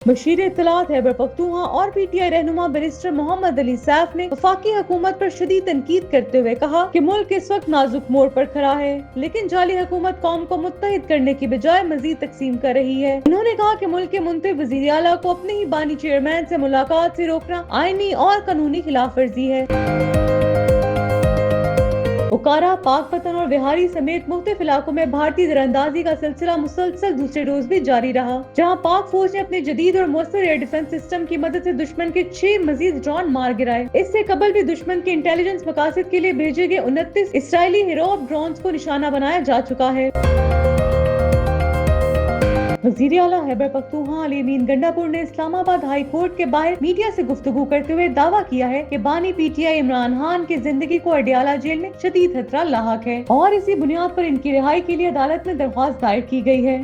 Machine इत्तलात Khyber Pakhtunkhwa और PTI रहनुमा barrister Mohammad Ali Saif ने वफाकी हुकूमत पर शदीद तनकीद करते हुए कहा कि मुल्क इस वक्त नाजुक मोड़ पर खड़ा है, लेकिन जाली हुकूमत कौम को मुत्तहिद करने की बजाय मजीद तकसीम कर रही है। उन्होंने कहा कि मुल्क के मुंतखब वज़ीर आला को अपने ही बानी चेयरमैन से मुलाकात से रोकना आईनी और कानूनी खिलाफ वर्जी है। ओकारा, पाकपतन और बिहारी समेत मुख्तलिफ इलाकों में भारतीय दरअंदाजी का सिलसिला मुसलसल दूसरे रोज भी जारी रहा, जहां पाक फौज ने अपने जदीद और मुअस्सर एयर डिफेंस सिस्टम की मदद से दुश्मन के 6 मजीद ड्रोन मार गिराए। इससे कबल भी दुश्मन के इंटेलिजेंस मकासद के लिए भेजे गए 29 इसराइली हिरोब ड्रोन को निशाना बनाया जा चुका है। वज़ीर आला खैबर पख्तूनख्वा अली अमीन गंडापुर ने इस्लामाबाद हाई कोर्ट के बाहर मीडिया से गुफ्तगू करते हुए दावा किया है कि बानी PTI इमरान खान की जिंदगी को अडियाला जेल में शदीद खतरा लाहक है और इसी बुनियाद पर इनकी रिहाई के लिए अदालत में दरख्वास्त दायर की गई है।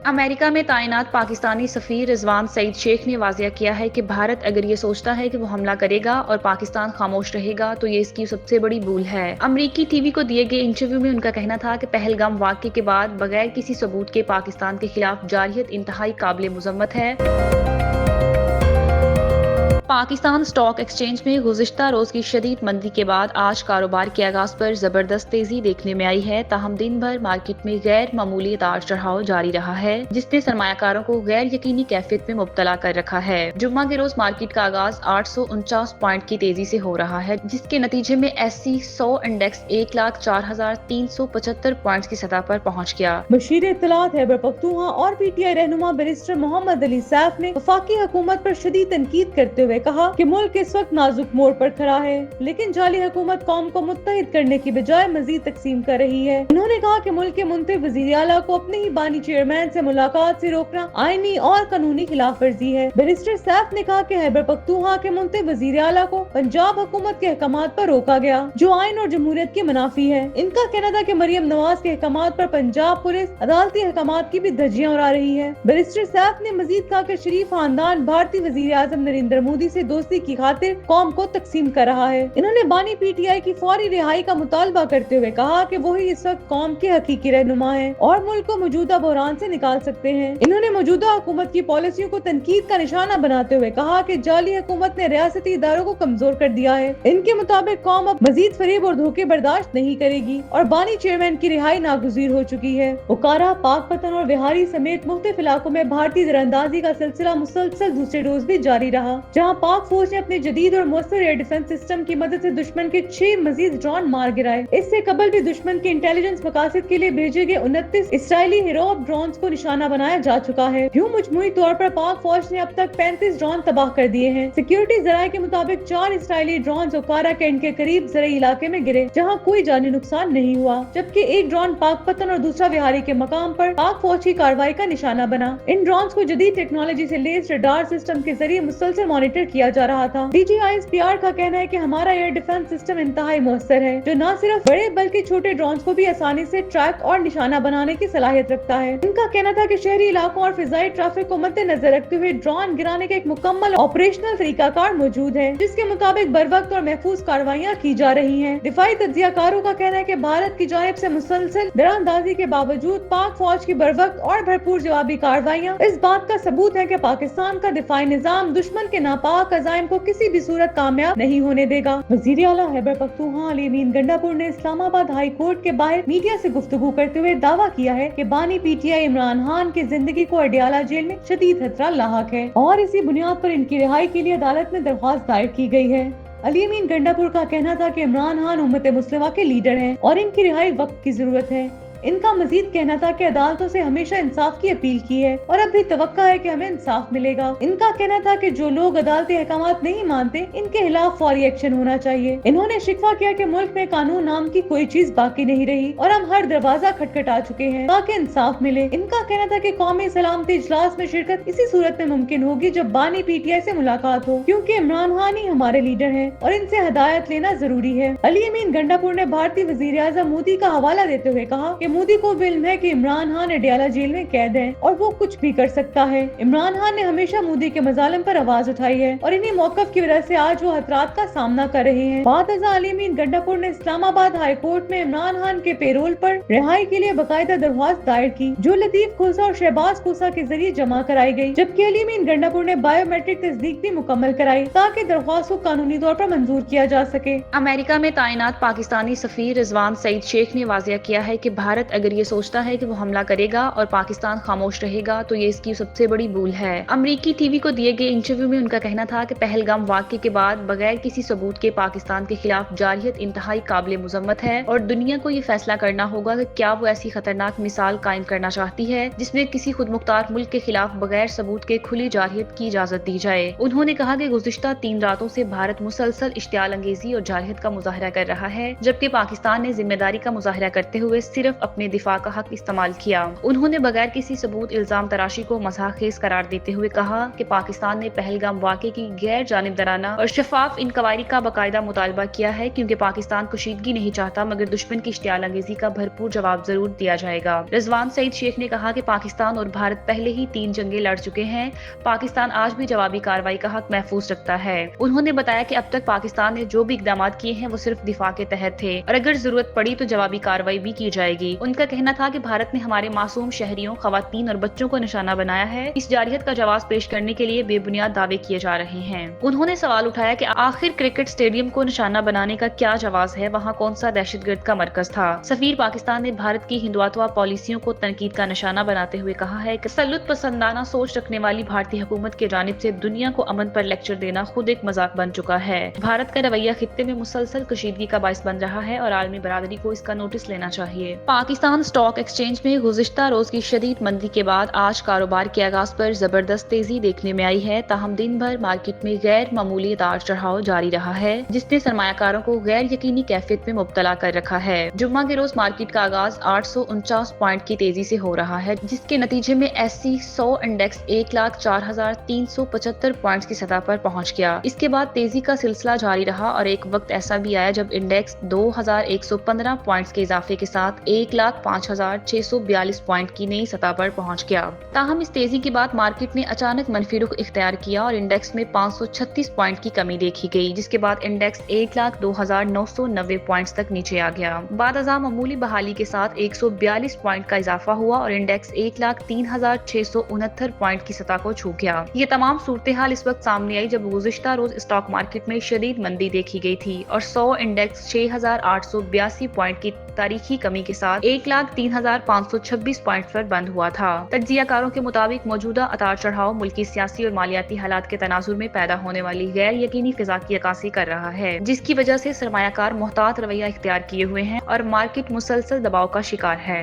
अमेरिका में तैनात पाकिस्तानी सफीर रिजवान सईद शेख ने वाज़िया किया है कि भारत अगर ये सोचता है कि वो हमला करेगा और पाकिस्तान खामोश रहेगा तो ये इसकी सबसे बड़ी भूल है। अमरीकी टीवी को दिए गए इंटरव्यू में उनका कहना था कि पहलगाम वाक़े के बाद बगैर किसी सबूत के पाकिस्तान के खिलाफ जारहियत इंतहाई काबिल मुज़म्मत है। पाकिस्तान स्टॉक एक्सचेंज में गुज़िश्ता रोज की शदीद मंदी के बाद आज कारोबार के आगाज पर जबरदस्त तेजी देखने में आई है। ताहम दिन भर मार्केट में गैर मामूली उतार चढ़ाव जारी रहा है, जिसने सरमायाकारों को गैर यकीनी कैफियत में मुब्तला कर रखा है। जुम्मा के रोज मार्केट का आगाज 849 पॉइंट की तेजी से हो रहा है, जिसके नतीजे में SC 100 इंडेक्स 1,04,375 पॉइंट की सतह पर पहुँच गया। मशीर इत्तलात खैबर पख्तूनख्वा और PTI रहनुमा बैरिस्टर मोहम्मद अली सैफ ने वफाकी हुकूमत पर शदीद तनकीद करते हुए कहा कि मुल्क इस वक्त नाजुक मोड़ पर खड़ा है, लेकिन जाली हुकूमत कौम को मुत्तहिद करने की बजाय मजीद तकसीम कर रही है। उन्होंने कहा कि मुल्क के मुंतखब वज़ीर आला को अपने ही बानी चेयरमैन से मुलाकात से रोकना आईनी और कानूनी खिलाफ वर्जी है। बैरिस्टर सैफ ने कहा कि खैबर पख्तूनख्वा के मुंतखब वज़ीर आला को पंजाब हुकूमत के अहकामात पर रोका गया, जो आइन और जमहूरियत के मुनाफी है। इनका कहना था कि मरियम नवाज के अहकामात पर पंजाब पुलिस अदालती अहकामात की भी धज्जियां उड़ा रही है। बैरिस्टर सैफ ने मजीद कहा कि शरीफ खानदान भारतीय वज़ीर आज़म नरेंद्र मोदी से दोस्ती की खातिर कौम को तकसीम कर रहा है। इन्होंने बानी PTI की फौरी रिहाई का मुतालबा करते हुए कहा कि वही इस वक्त कौम के हकीकी रहनुमा है और मुल्क को मौजूदा बहरान से निकाल सकते हैं। इन्होंने मौजूदा हुकूमत की पॉलिसियों को तनकीद का निशाना बनाते हुए कहा कि जाली हुकूमत ने रियासती इदारों को कमजोर कर दिया है। इनके मुताबिक कौम अब मजीद फरेब और धोखे बर्दाश्त नहीं करेगी और बानी चेयरमैन की रिहाई नागुज़ीर हो चुकी है। ओकारा, पाकपतन और बिहारी समेत मुख्तलिफ इलाकों में भारतीय दरअंदाजी का सिलसिला मुसलसल दूसरे रोज भी जारी रहा, जहाँ पाक फौज ने अपने जदीद और मुअस्सर एयर डिफेंस सिस्टम की मदद से दुश्मन के 6 मजीद ड्रोन मार गिराए। इससे कबल भी दुश्मन के इंटेलिजेंस मकासद के लिए भेजे गए 29 इसराइली हिरोब ड्रोन को निशाना बनाया जा चुका है। यूं मजमूई तौर पर पाक फौज ने अब तक 35 ड्रोन तबाह कर दिए हैं। सिक्योरिटी जराये के मुताबिक 4 इसराइली ड्रोन ओकारा कैंट के करीब ज़रई इलाके में गिरे, जहाँ कोई जानी नुकसान नहीं हुआ, जबकि एक ड्रोन पाकपतन और दूसरा बिहारी के मकाम पर पाक फौज की कार्रवाई का निशाना बना। इन ड्रोन को जदीद टेक्नोलॉजी से लेस रडार सिस्टम के जरिए मुसलसल मॉनिटर किया जा रहा था। DGISPR का कहना है कि हमारा एयर डिफेंस सिस्टम इंतहाई मुअस्सर है, जो न सिर्फ बड़े बल्कि छोटे ड्रोन को भी आसानी से ट्रैक और निशाना बनाने की सलाहियत रखता है। इनका कहना था कि शहरी इलाकों और फिजाई ट्रैफिक को मद्देनजर रखते हुए ड्रोन गिराने का एक मुकम्मल ऑपरेशनल तरीकाकार मौजूद है, जिसके मुताबिक बर वक्त और महफूज कार्रवाइयाँ की जा रही हैं। दिफाई तज्जियाकारों का कहना है कि भारत की जानिब से मुसलसल दरअंदाजी के बावजूद पाक फौज की बर वक्त और भरपूर जवाबी कार्रवाइयाँ इस बात का सबूत है कि पाकिस्तान का दिफाई निजाम दुश्मन के नापाक अज़ाइम को किसी भी सूरत कामयाब नहीं होने देगा। वज़ीर आला खैबर पख्तूनख्वा अली अमीन गंडापुर ने इस्लामाबाद हाई कोर्ट के बाहर मीडिया से गुफ्तगू करते हुए दावा किया है कि बानी PTI इमरान खान की जिंदगी को अडियाला जेल में शदीद खतरा लाहक है और इसी बुनियाद पर इनकी रिहाई के लिए अदालत में दरख्वास्त दायर की गई है। अली अमीन गंडापुर का कहना था कि इमरान खान उम्मत मुस्लिमा के लीडर हैं और इनकी रिहाई वक्त की जरूरत है। इनका मजीद कहना था कि अदालतों से हमेशा इंसाफ की अपील की है और अब भी तवक्का है कि हमें इंसाफ मिलेगा। इनका कहना था कि जो लोग अदालती अहकामात नहीं मानते, इनके खिलाफ फौरी एक्शन होना चाहिए। इन्होंने शिकवा किया कि मुल्क में कानून नाम की कोई चीज बाकी नहीं रही और हम हर दरवाजा खटखटा चुके हैं ताकि इंसाफ मिले। इनका कहना था कि कौमी सलामती इजलास में शिरकत इसी सूरत में मुमकिन होगी जब बानी PTI से मुलाकात हो, क्योंकि इमरान खान ही हमारे लीडर हैं और इनसे हदायत लेना जरूरी है। अली अमीन गंडापुर ने भारतीय वजीर आज़म मोदी का हवाला देते हुए कहा कि मोदी को भी इल्म है कि इमरान खान अडियाला जेल में कैद है और वो कुछ भी कर सकता है। इमरान खान ने हमेशा मोदी के मजालिम पर आवाज उठाई है और इन्हीं मौकफ की वजह से आज वो खतरात का सामना कर रहे हैं। बाद आलिमीन गंडापुर ने इस्लामाबाद हाई कोर्ट में इमरान खान के पेरोल पर रिहाई के लिए बाकायदा दरख्वास्त दायर की, जो लतीफ खोसा और शहबाज खोसा के जरिए जमा कराई गई, जबकि अलीमीन गंडापुर ने बायोमेट्रिक तस्दीक भी मुकम्मल कराई ताकि दरख्वास्त को कानूनी तौर पर मंजूर किया जा सके। अमेरिका में तैनात पाकिस्तानी सफीर रिजवान सईद शेख ने वाज़ेह किया है कि भारत अगर ये सोचता है कि वो हमला करेगा और पाकिस्तान खामोश रहेगा तो ये इसकी सबसे बड़ी भूल है। अमरीकी टीवी को दिए गए इंटरव्यू में उनका कहना था कि पहलगाम वाक़े के बाद बगैर किसी सबूत के पाकिस्तान के खिलाफ जारहियत इंतहाई काबिल मुज़म्मत है और दुनिया को ये फैसला करना होगा कि क्या वो ऐसी खतरनाक मिसाल कायम करना चाहती है जिसमें किसी खुद मुख्तार मुल्क के खिलाफ बगैर सबूत के खुली जारहियत की इजाजत दी जाए। उन्होंने कहा कि गुज़िश्ता 3 रातों से भारत मुसलसल इश्तियाल अंगेजी और जारहियत का मुजाहरा कर रहा है, जबकि पाकिस्तान ने जिम्मेदारी का मुजाहरा करते हुए सिर्फ अपने दिफा का हक इस्तेमाल किया। उन्होंने बगैर किसी सबूत इल्जाम तराशी को मज़ाक़ेज़ करार देते हुए कहा कि पाकिस्तान ने पहलगाम वाक़े की गैर जानिबदाराना और शफाफ इंक्वायरी का बाकायदा मुतालबा किया है, क्योंकि पाकिस्तान कशीदगी नहीं चाहता मगर दुश्मन की इश्तियाल अंगेजी का भरपूर जवाब जरूर दिया जाएगा। रिजवान सईद शेख ने कहा कि पाकिस्तान और भारत पहले ही 3 जंगें लड़ चुके हैं, पाकिस्तान आज भी जवाबी कार्रवाई का हक महफूज रखता है। उन्होंने बताया कि अब तक पाकिस्तान ने जो भी इक़दाम किए हैं वो सिर्फ दिफा के तहत थे और अगर जरूरत पड़ी तो जवाबी कार्रवाई भी की जाएगी। उनका कहना था कि भारत ने हमारे मासूम शहरियों, खवातीन और बच्चों को निशाना बनाया है। इस जारहियत का जवाब पेश करने के लिए बेबुनियाद दावे किए जा रहे हैं। उन्होंने सवाल उठाया कि आखिर क्रिकेट स्टेडियम को निशाना बनाने का क्या जवाब है, वहाँ कौन सा दहशतगर्द का मरकज था। सफीर पाकिस्तान ने भारत की हिंदुत्व पॉलिसियों को तनकीद का निशाना बनाते हुए कहा है कि तसल्लुत पसंदाना सोच रखने वाली भारतीय हुकूमत की जानिब से दुनिया को अमन पर लेक्चर देना खुद एक मजाक बन चुका है। भारत का रवैया खित्ते में मुसलसल कशीदगी का बाइस बन रहा है और आलमी बरादरी को इसका नोटिस लेना चाहिए। पाकिस्तान स्टॉक एक्सचेंज में गुज़िश्ता रोज की शदीद मंदी के बाद आज कारोबार के आगाज पर जबरदस्त तेजी देखने में आई है, ताहम दिन भर मार्केट में गैर मामूली उतार चढ़ाव जारी रहा है, जिसने सरमायाकारों को गैर यकीनी कैफियत में मुब्तला कर रखा है। जुम्मा के रोज मार्केट का आगाज 849 पॉइंट की तेजी से हो रहा है, जिसके नतीजे में SC 100 इंडेक्स 1,04,375 पॉइंट्स की सतह पर पहुंच गया। इसके बाद तेजी का सिलसिला जारी रहा और एक वक्त ऐसा भी आया जब इंडेक्स 2,115 पॉइंट्स के इजाफे के साथ 1,05,642 पॉइंट की नई सतह पर पहुंच गया। ताहम इस तेजी के बाद मार्केट ने अचानक मनफी रुख इख्तियार किया और इंडेक्स में 536 पॉइंट की कमी देखी गई, जिसके बाद इंडेक्स 1,02,990 पॉइंट्स तक नीचे आ गया। बाद अज़ां मामूली बहाली के साथ 142 पॉइंट का इजाफा हुआ और इंडेक्स 1,03,669 पॉइंट की सतह को छू गया। ये तमाम सूरत हाल इस वक्त सामने आई जब गुज़िश्ता रोज स्टॉक मार्केट में शदीद मंदी देखी गई थी और 100 इंडेक्स 6,882 पॉइंट की तारीखी कमी के साथ 1,03,526 पॉइंट पर बंद हुआ था। तज्जियाकारों के मुताबिक मौजूदा उतार चढ़ाव मुल्की सियासी और मालियाती हालात के तनाजुर में पैदा होने वाली गैर यकीनी फिजा की अक्कासी कर रहा है, जिसकी वजह से सरमायाकार मोहतात रवैया इख्तियार किए हुए हैं और मार्केट मुसलसल दबाव का शिकार है।